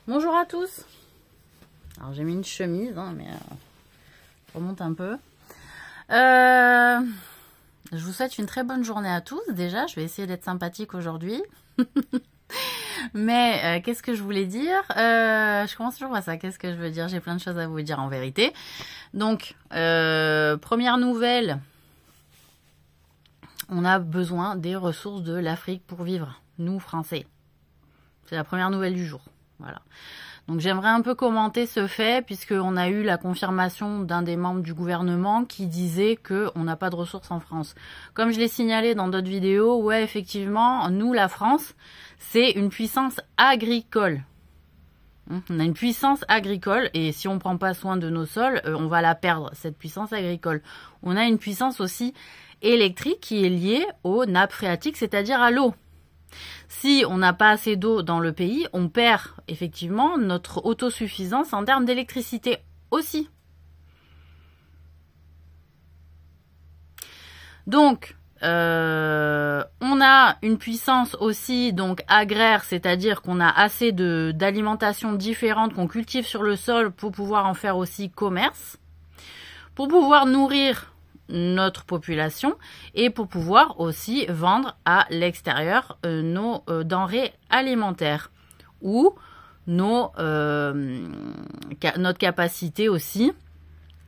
Bonjour à tous. Alors j'ai mis une chemise, hein, mais je remonte un peu. Je vous souhaite une très bonne journée à tous. Déjà, je vais essayer d'être sympathique aujourd'hui. Mais qu'est-ce que je voulais dire? Je commence toujours à ça. Qu'est-ce que je veux dire? J'ai plein de choses à vous dire en vérité. Donc, première nouvelle. On a besoin des ressources de l'Afrique pour vivre, nous Français. C'est la première nouvelle du jour. Voilà. Donc j'aimerais un peu commenter ce fait, puisqu'on a eu la confirmation d'un des membres du gouvernement qui disait qu'on n'a pas de ressources en France. Comme je l'ai signalé dans d'autres vidéos, ouais, effectivement, nous, la France, c'est une puissance agricole. On a une puissance agricole, et si on ne prend pas soin de nos sols, on va la perdre, cette puissance agricole. On a une puissance aussi électrique qui est liée aux nappes phréatiques, c'est-à-dire à l'eau. Si on n'a pas assez d'eau dans le pays, on perd effectivement notre autosuffisance en termes d'électricité aussi. Donc, on a une puissance aussi donc agraire, c'est-à-dire qu'on a assez d'alimentation différente qu'on cultive sur le sol pour pouvoir en faire aussi commerce, pour pouvoir nourrir notre population et pour pouvoir aussi vendre à l'extérieur nos denrées alimentaires ou notre capacité aussi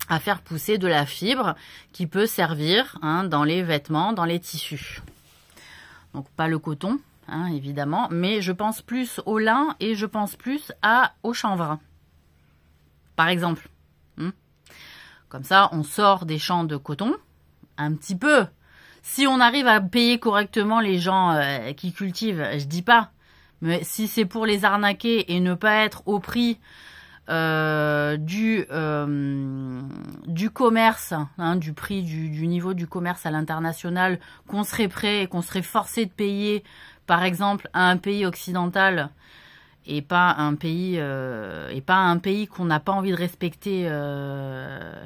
à faire pousser de la fibre qui peut servir dans les vêtements, dans les tissus. Donc pas le coton, évidemment, mais je pense plus au lin et je pense plus au chanvre, par exemple. Comme ça, on sort des champs de coton, un petit peu. Si on arrive à payer correctement les gens qui cultivent, je dis pas. Mais si c'est pour les arnaquer et ne pas être au prix du commerce, du prix du niveau du commerce à l'international, qu'on serait prêt, qu'on serait forcé de payer, par exemple, à un pays occidental, et pas un pays qu'on n'a pas envie de respecter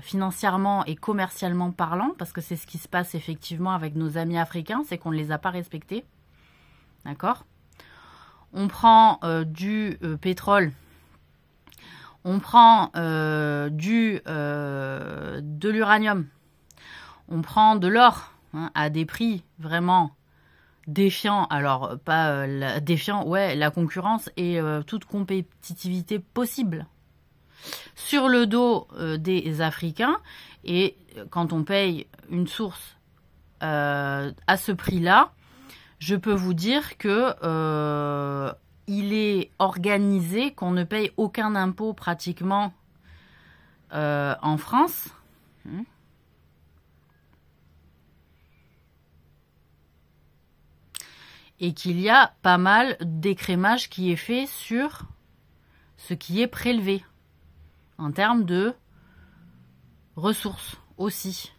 financièrement et commercialement parlant, parce que c'est ce qui se passe effectivement avec nos amis africains, c'est qu'on ne les a pas respectés. D'accord? On prend du pétrole, on prend de l'uranium, on prend de l'or à des prix vraiment défiant, alors pas défiant, ouais, la concurrence et toute compétitivité possible sur le dos des Africains. Et quand on paye une source à ce prix-là, je peux vous dire que il est organisé qu'on ne paye aucun impôt pratiquement en France. Et qu'il y a pas mal d'écrémage qui est fait sur ce qui est prélevé en termes de ressources aussi.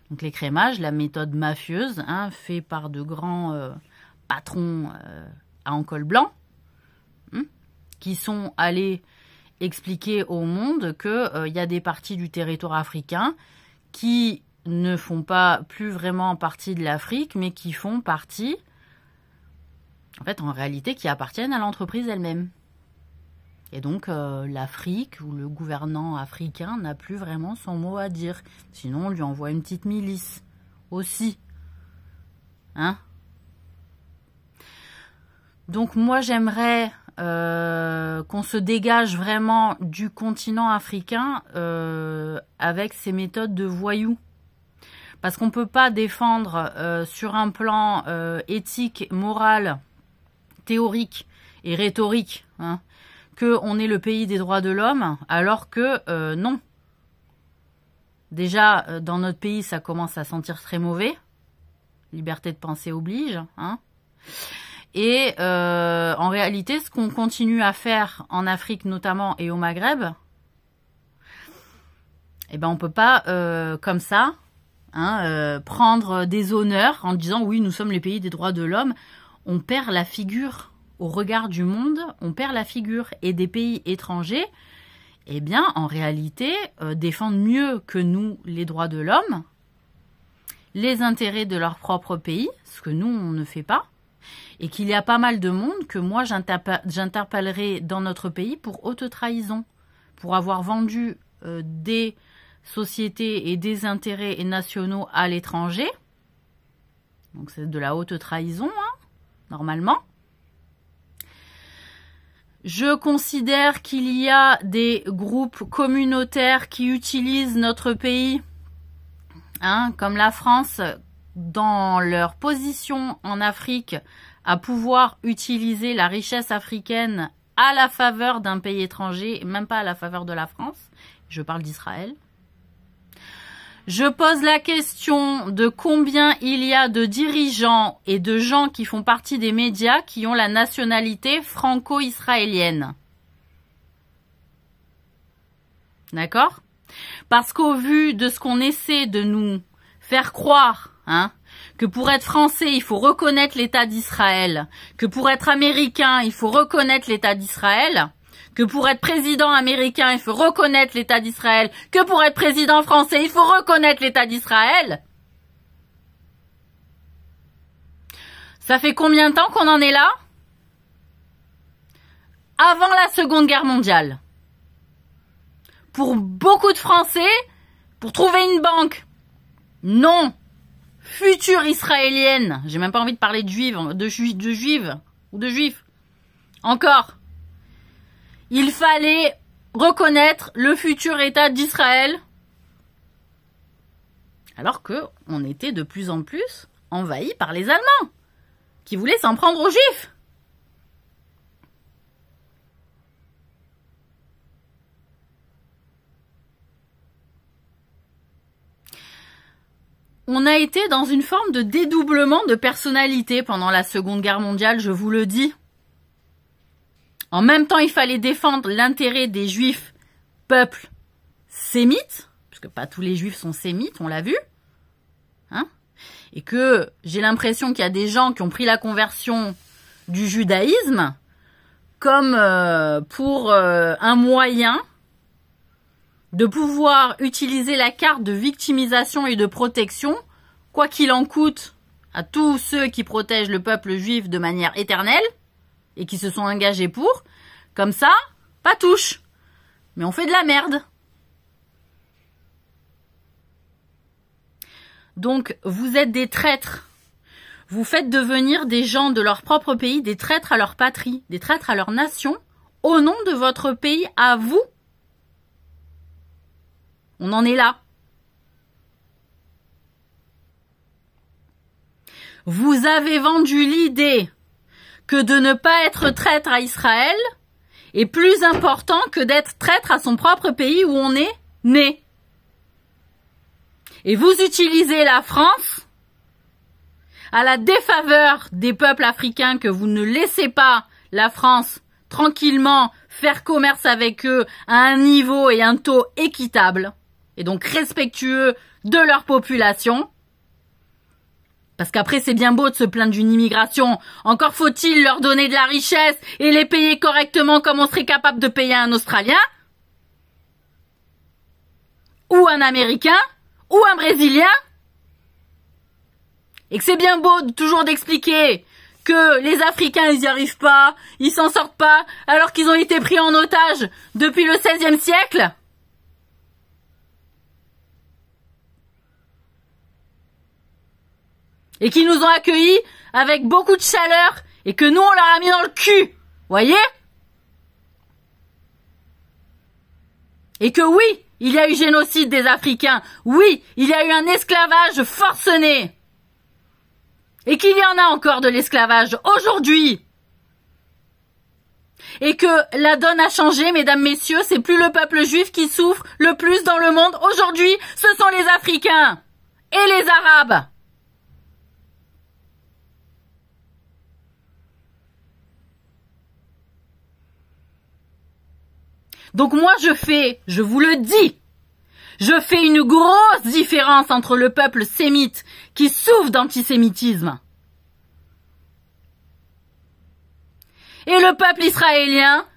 Donc l'écrémage, la méthode mafieuse, fait par de grands patrons à en col blanc, qui sont allés expliquer au monde qu'il y a des parties du territoire africain qui ne font pas plus vraiment partie de l'Afrique, mais qui font partie, en réalité, qui appartiennent à l'entreprise elle-même. Et donc, l'Afrique ou le gouvernant africain n'a plus vraiment son mot à dire. Sinon, on lui envoie une petite milice aussi. Donc, moi, j'aimerais qu'on se dégage vraiment du continent africain avec ces méthodes de voyous. Parce qu'on ne peut pas défendre sur un plan éthique, moral, théorique et rhétorique qu'on est le pays des droits de l'homme, alors que non. Déjà, dans notre pays, ça commence à sentir très mauvais. Liberté de penser oblige. Et en réalité, ce qu'on continue à faire en Afrique notamment et au Maghreb, on ne peut pas, comme ça, prendre des honneurs en disant oui, nous sommes les pays des droits de l'homme. On perd la figure au regard du monde, on perd la figure. Et des pays étrangers, en réalité, défendent mieux que nous les droits de l'homme, les intérêts de leur propre pays, ce que nous, on ne fait pas. et qu'il y a pas mal de monde que moi j'interpellerai dans notre pays pour haute trahison, pour avoir vendu des sociétés et des intérêts nationaux à l'étranger. Donc c'est de la haute trahison, hein, normalement. Je considère qu'il y a des groupes communautaires qui utilisent notre pays, hein, comme la France, dans leur position en Afrique, à pouvoir utiliser la richesse africaine à la faveur d'un pays étranger, même pas à la faveur de la France. Je parle d'Israël. Je pose la question de combien il y a de dirigeants et de gens qui font partie des médias qui ont la nationalité franco-israélienne. D'accord ? Parce qu'au vu de ce qu'on essaie de nous faire croire, hein, que pour être français, il faut reconnaître l'État d'Israël, que pour être américain, il faut reconnaître l'État d'Israël, que pour être président américain, il faut reconnaître l'État d'Israël, que pour être président français, il faut reconnaître l'État d'Israël. Ça fait combien de temps qu'on en est là? Avant la Seconde Guerre mondiale. Pour beaucoup de Français, pour trouver une banque, non, future israélienne, j'ai même pas envie de parler de juive, de juive ou de juifs, encore. Il fallait reconnaître le futur État d'Israël, alors que on était de plus en plus envahi par les Allemands, qui voulaient s'en prendre aux Juifs. On a été dans une forme de dédoublement de personnalité pendant la Seconde Guerre mondiale, je vous le dis. En même temps, il fallait défendre l'intérêt des Juifs, peuple sémite, parce que pas tous les Juifs sont sémites, on l'a vu, hein, et que j'ai l'impression qu'il y a des gens qui ont pris la conversion du judaïsme comme pour un moyen de pouvoir utiliser la carte de victimisation et de protection, quoi qu'il en coûte à tous ceux qui protègent le peuple juif de manière éternelle, et qui se sont engagés pour, comme ça, pas touche. Mais on fait de la merde. Donc, vous êtes des traîtres. Vous faites devenir des gens de leur propre pays des traîtres à leur patrie, des traîtres à leur nation, au nom de votre pays à vous. On en est là. Vous avez vendu l'idée que de ne pas être traître à Israël est plus important que d'être traître à son propre pays où on est né. Et vous utilisez la France à la défaveur des peuples africains, que vous ne laissez pas la France tranquillement faire commerce avec eux à un niveau et un taux équitable, et donc respectueux de leur population. Parce qu'après, c'est bien beau de se plaindre d'une immigration. Encore faut-il leur donner de la richesse et les payer correctement comme on serait capable de payer un Australien, ou un Américain, ou un Brésilien. Et que c'est bien beau toujours d'expliquer que les Africains, ils n'y arrivent pas, ils s'en sortent pas, alors qu'ils ont été pris en otage depuis le XVIe siècle. Et qui nous ont accueillis avec beaucoup de chaleur, et que nous, on leur a mis dans le cul. Voyez? Et que oui, il y a eu génocide des Africains. Oui, il y a eu un esclavage forcené. Et qu'il y en a encore de l'esclavage aujourd'hui. Et que la donne a changé, mesdames, messieurs, c'est plus le peuple juif qui souffre le plus dans le monde. Aujourd'hui, ce sont les Africains et les Arabes. Donc moi je vous le dis, je fais une grosse différence entre le peuple sémite qui souffre d'antisémitisme et le peuple israélien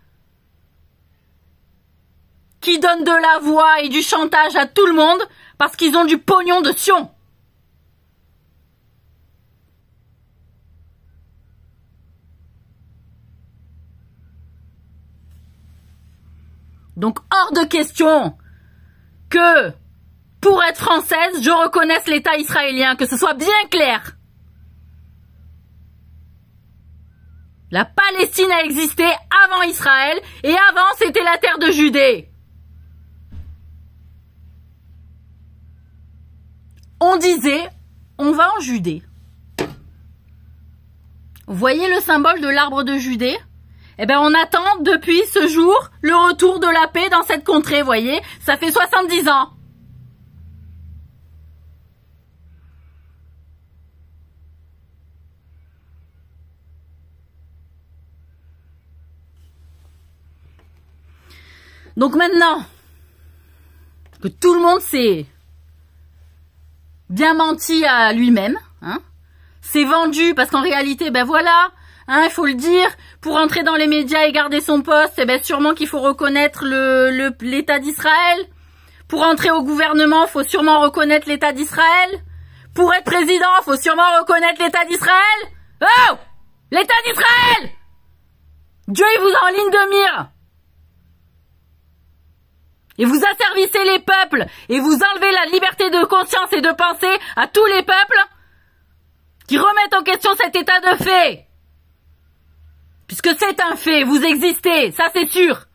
qui donne de la voix et du chantage à tout le monde parce qu'ils ont du pognon de Sion. Donc hors de question que pour être française, je reconnaisse l'État israélien, que ce soit bien clair. La Palestine a existé avant Israël et avant c'était la terre de Judée. On disait, on va en Judée. Vous voyez le symbole de l'arbre de Judée? Eh ben on attend depuis ce jour le retour de la paix dans cette contrée, voyez? Ça fait 70 ans. Donc maintenant que tout le monde s'est bien menti à lui-même, hein, s'est vendu parce qu'en réalité, ben voilà, hein, il faut le dire, pour entrer dans les médias et garder son poste, eh ben sûrement qu'il faut reconnaître l'État d'Israël. Pour entrer au gouvernement, il faut sûrement reconnaître l'État d'Israël. Pour être président, il faut sûrement reconnaître l'État d'Israël. Oh! L'État d'Israël! Dieu, il vous a en ligne de mire. Et vous asservissez les peuples et vous enlevez la liberté de conscience et de pensée à tous les peuples qui remettent en question cet état de fait. Puisque c'est un fait, vous existez, ça c'est sûr.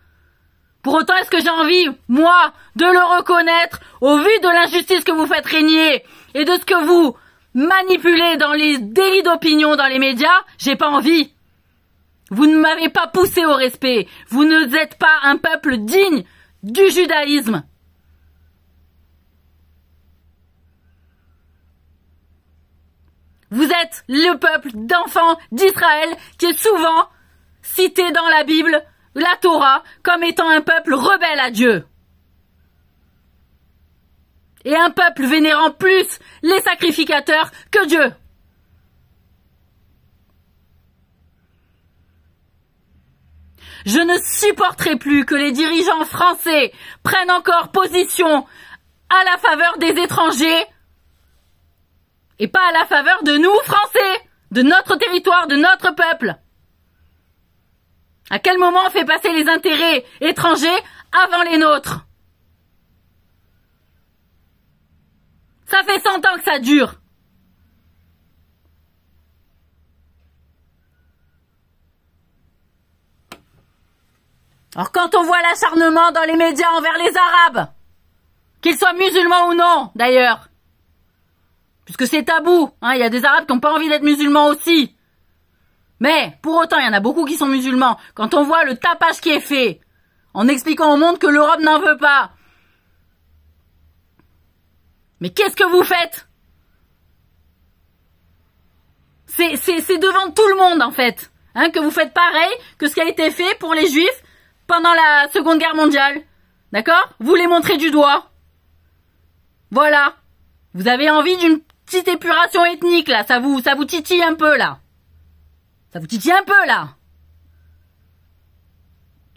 Pour autant, est-ce que j'ai envie, moi, de le reconnaître au vu de l'injustice que vous faites régner et de ce que vous manipulez dans les délits d'opinion dans les médias? J'ai pas envie. Vous ne m'avez pas poussé au respect. Vous ne êtes pas un peuple digne du judaïsme. Vous êtes le peuple d'enfants d'Israël qui est souvent cité dans la Bible, la Torah, comme étant un peuple rebelle à Dieu. Et un peuple vénérant plus les sacrificateurs que Dieu. Je ne supporterai plus que les dirigeants français prennent encore position à la faveur des étrangers et pas à la faveur de nous, Français, de notre territoire, de notre peuple. À quel moment on fait passer les intérêts étrangers avant les nôtres? Ça fait 100 ans que ça dure. Alors quand on voit l'acharnement dans les médias envers les Arabes, qu'ils soient musulmans ou non, d'ailleurs, puisque c'est tabou, hein, il y a des Arabes qui n'ont pas envie d'être musulmans aussi. Mais, pour autant, il y en a beaucoup qui sont musulmans. Quand on voit le tapage qui est fait, en expliquant au monde que l'Europe n'en veut pas. Mais qu'est-ce que vous faites? C'est devant tout le monde, en fait, hein, que vous faites pareil que ce qui a été fait pour les Juifs pendant la Seconde Guerre mondiale. D'accord? Vous les montrez du doigt. Voilà. Vous avez envie d'une petite épuration ethnique, là. Ça vous titille un peu, là. Ça vous titille un peu, là.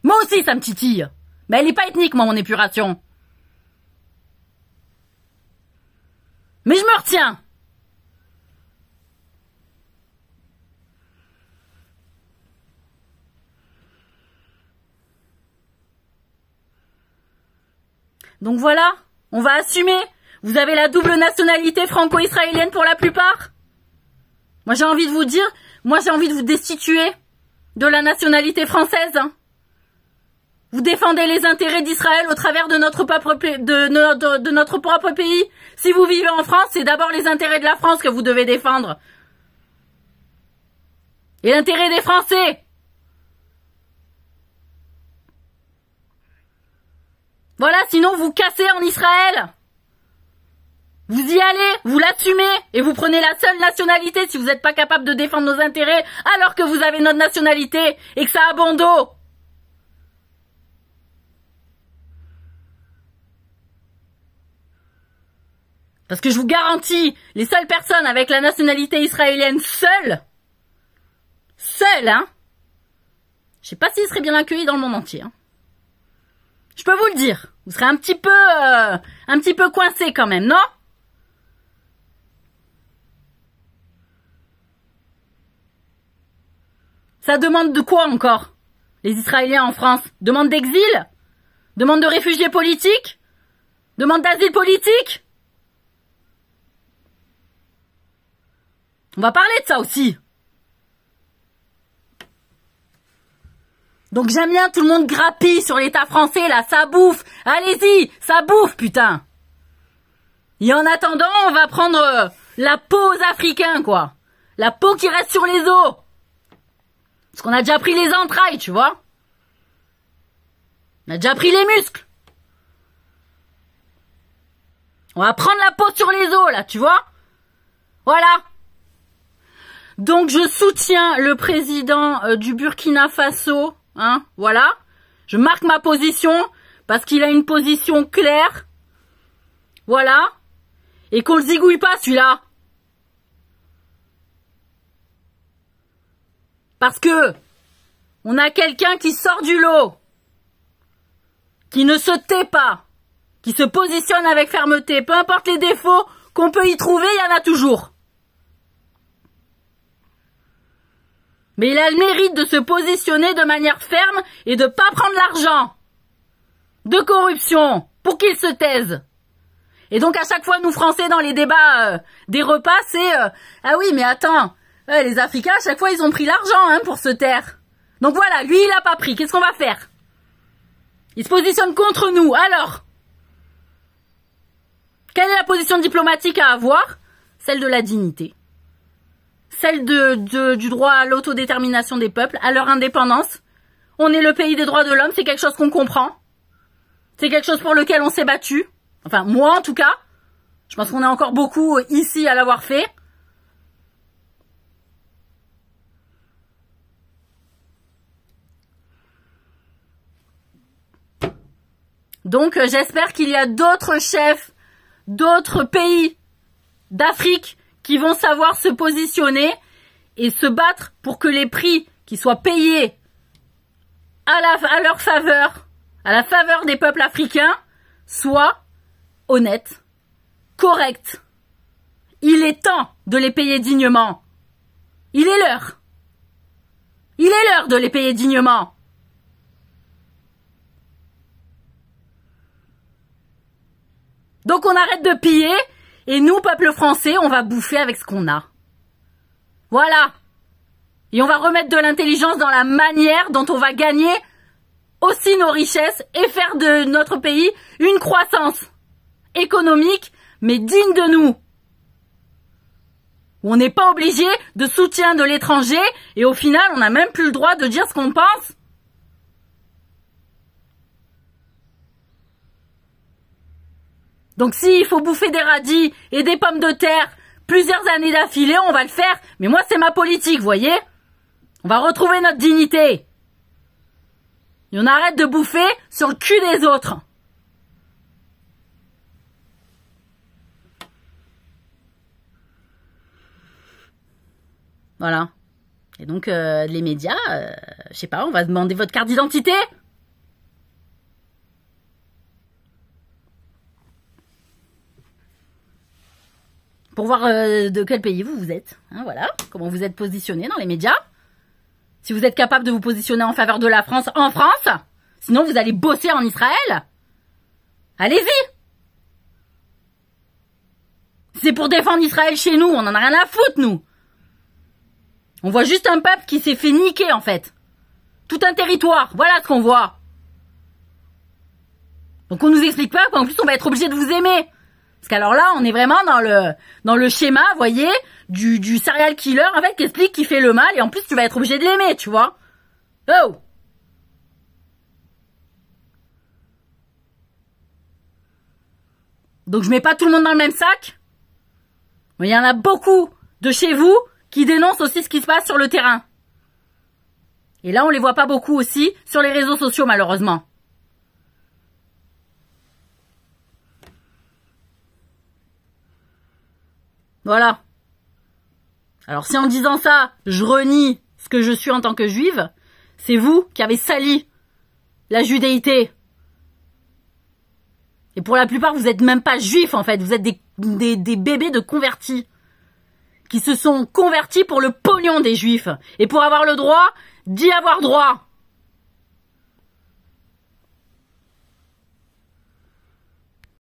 Moi aussi, ça me titille. Mais elle est pas ethnique, moi, mon épuration. Mais je me retiens. Donc voilà, on va assumer. Vous avez la double nationalité franco-israélienne pour la plupart. Moi j'ai envie de vous dire, moi j'ai envie de vous destituer de la nationalité française. Vous défendez les intérêts d'Israël au travers de notre propre pays. Si vous vivez en France, c'est d'abord les intérêts de la France que vous devez défendre. Et l'intérêt des Français. Voilà, sinon vous cassez en Israël. Vous y allez, vous l'assumez, et vous prenez la seule nationalité si vous n'êtes pas capable de défendre nos intérêts, alors que vous avez notre nationalité, et que ça a bon dos. Parce que je vous garantis, les seules personnes avec la nationalité israélienne seules, hein, je sais pas s'ils seraient bien accueillis dans le monde entier, hein. Je peux vous le dire, vous serez un petit peu coincé quand même, non? Ça demande de quoi encore? Les Israéliens en France demandent d'exil? Demande de réfugiés politiques? Demande d'asile politique? On va parler de ça aussi. Donc j'aime bien tout le monde grappille sur l'État français, là, ça bouffe. Allez-y, ça bouffe, putain. Et en attendant, on va prendre la peau aux Africains, quoi. La peau qui reste sur les os. Parce qu'on a déjà pris les entrailles, tu vois. On a déjà pris les muscles. On va prendre la peau sur les os, là, tu vois. Voilà. Donc je soutiens le président du Burkina Faso, hein, voilà. Je marque ma position parce qu'il a une position claire. Voilà. Et qu'on le zigouille pas, celui-là. Parce que on a quelqu'un qui sort du lot, qui ne se tait pas, qui se positionne avec fermeté. Peu importe les défauts qu'on peut y trouver, il y en a toujours. Mais il a le mérite de se positionner de manière ferme et de pas prendre l'argent de corruption pour qu'il se taise. Et donc à chaque fois, nous Français, dans les débats des repas, c'est ah oui, mais attends, les Africains, à chaque fois, ils ont pris l'argent hein, pour se taire. Donc voilà, lui, il a pas pris. Qu'est-ce qu'on va faire? Il se positionne contre nous. Alors, quelle est la position diplomatique à avoir? Celle de la dignité. Celle du droit à l'autodétermination des peuples, à leur indépendance. On est le pays des droits de l'homme, c'est quelque chose qu'on comprend. C'est quelque chose pour lequel on s'est battu. Enfin, moi en tout cas. Je pense qu'on est encore beaucoup ici à l'avoir fait. Donc j'espère qu'il y a d'autres chefs, d'autres pays d'Afrique qui vont savoir se positionner et se battre pour que les prix qui soient payés à leur faveur, à la faveur des peuples africains, soient honnêtes, corrects. Il est temps de les payer dignement. Il est l'heure. Il est l'heure de les payer dignement. Donc on arrête de piller, et nous, peuple français, on va bouffer avec ce qu'on a. Voilà. Et on va remettre de l'intelligence dans la manière dont on va gagner aussi nos richesses et faire de notre pays une croissance économique, mais digne de nous. Où on n'est pas obligé de soutien de l'étranger, et au final, on n'a même plus le droit de dire ce qu'on pense. Donc s'il faut bouffer des radis et des pommes de terre plusieurs années d'affilée, on va le faire. Mais moi, c'est ma politique, vous voyez? On va retrouver notre dignité. Et on arrête de bouffer sur le cul des autres. Voilà. Et donc, les médias, je sais pas, on va demander votre carte d'identité. Pour voir de quel pays vous êtes. Hein, voilà, comment vous êtes positionné dans les médias. Si vous êtes capable de vous positionner en faveur de la France, en France. Sinon, vous allez bosser en Israël. Allez-y. C'est pour défendre Israël chez nous. On en a rien à foutre, nous. On voit juste un peuple qui s'est fait niquer, en fait. Tout un territoire. Voilà ce qu'on voit. Donc on nous explique pas qu'en plus on va être obligé de vous aimer. Parce qu'alors là, on est vraiment dans le schéma, vous voyez, du serial killer, en fait, qui explique qu'il fait le mal, et en plus, tu vas être obligé de l'aimer, tu vois. Oh! Donc, je mets pas tout le monde dans le même sac. Mais il y en a beaucoup de chez vous qui dénoncent aussi ce qui se passe sur le terrain. Et là, on les voit pas beaucoup aussi sur les réseaux sociaux, malheureusement. Voilà. Alors si en disant ça, je renie ce que je suis en tant que juive, c'est vous qui avez sali la judéité. Et pour la plupart, vous n'êtes même pas juifs en fait, vous êtes des bébés de convertis. Qui se sont convertis pour le pognon des juifs. Et pour avoir le droit d'y avoir droit.